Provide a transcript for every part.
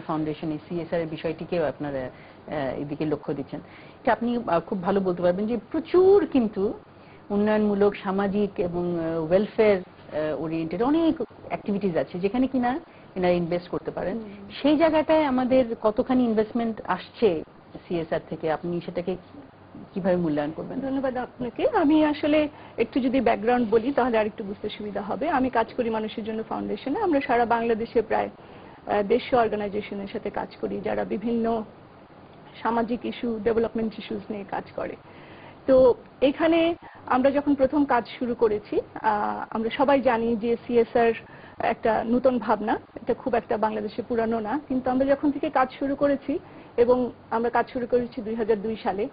Foundation এই CSR এর বিষয়টিকেও আপনারা এদিকে লক্ষ্য দিচ্ছেন। এটা আপনি খুব ভালো বলতে পারবেন যে প্রচুর কিন্তু উন্নয়নমূলক, সামাজিক এবং ওয়েলফেয়ার ওরিয়েন্টেড অনেক অ্যাক্টিভিটিস আছে যেখানে কিনা এনারা ইনভেস্ট করতে পারেন। সেই জায়গাটায় আমাদের কতখানি ইনভেস্টমেন্ট আসছে সিএসআর থেকে, আপনি সেটাকে কিভাবে মূল্যায়ন করবেন? ধন্যবাদ আপনাকে। আমি আসলে একটু যদি ব্যাকগ্রাউন্ড বলি তাহলে আরেকটু বুঝতে সুবিধা হবে। আমি কাজ করি মানুষের জন্য ফাউন্ডেশনে। আমরা সারা বাংলাদেশে প্রায় 150 অর্গানাইজেশনের সাথে কাজ করি যারা বিভিন্ন সামাজিক ইস্যু, ডেভেলপমেন্ট ইস্যুস নিয়ে কাজ করে। তো এখানে আমরা যখন প্রথম কাজ শুরু করেছি, আমরা সবাই জানি যে সিএসআর একটা নতুন ভাবনা, এটা খুব একটা বাংলাদেশে পুরানো না, কিন্তু আমরা যখন থেকে কাজ শুরু করেছি এবং আমরা কাজ শুরু করেছি 2002 সালে,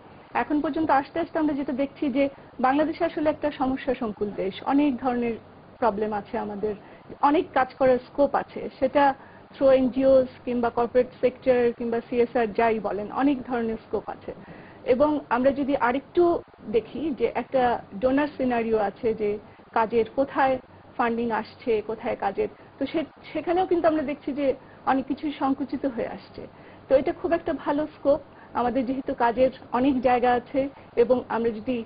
এখন পর্যন্ত আস্তে আস্তে আমরা যেটা দেখছি যে বাংলাদেশ আসলে একটা সমস্যা সংকুল দেশ। অনেক ধরনের প্রবলেম আছে, আমাদের অনেক কাজ করার স্কোপ আছে, সেটা থ্রু এনজিওস কিংবা কর্পোরেট সেক্টর কিংবা সিএসআর যাই বলেন, অনেক ধরনের স্কোপ আছে। এবং আমরা যদি আরেকটু দেখি যে একটা ডোনার সিনারিও আছে যে কাজের কোথায় ফান্ডিং আসছে, কোথায় কাজের, তো সেখানেও কিন্তু আমরা দেখছি যে অনেক কিছুই সংকুচিত হয়ে আসছে। তো এটা খুব একটা ভালো স্কোপ আমাদের, যেহেতু কাজের অনেক জায়গা আছে এবং আমরা যদি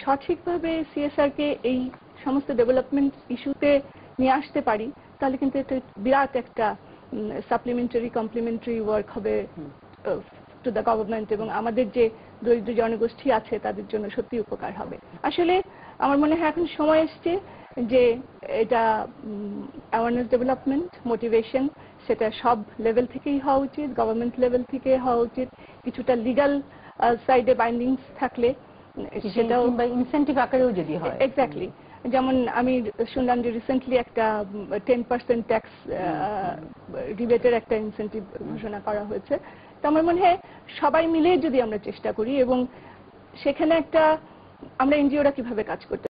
সঠিকভাবে সিএসআর কে এই সমস্ত ডেভেলপমেন্ট ইস্যুতে নিয়ে আসতে পারি তাহলে কিন্তু এটা বিরাট একটা সাপ্লিমেন্টারি কমপ্লিমেন্টারি ওয়ার্ক হবে টু দ্য গভর্নমেন্ট, এবং আমাদের যে দরিদ্র জনগোষ্ঠী আছে তাদের জন্য সত্যি উপকার হবে। আসলে আমার মনে হয় এখন সময় এসছে যে এটা অ্যাওয়ারনেস ডেভেলপমেন্ট, মোটিভেশন, সেটা সব লেভেল থেকেই হওয়া উচিত, গভর্নমেন্ট লেভেল থেকে হওয়া উচিত। কিছুটা লিগ্যাল সাইডে বাইন্ডিংস থাকলে সেটাও ইনসেন্টিভ আকারেও যদি হয়। এক্স্যাক্টলি, যেমন আমি শুনলাম যে রিসেন্টলি একটা 10% ট্যাক্স রিবেটের একটা ইনসেন্টিভ ঘোষণা করা হয়েছে। তো আমার মনে হয় সবাই মিলে যদি আমরা চেষ্টা করি, এবং সেখানে একটা আমরা এনজিওরা কিভাবে কাজ করতে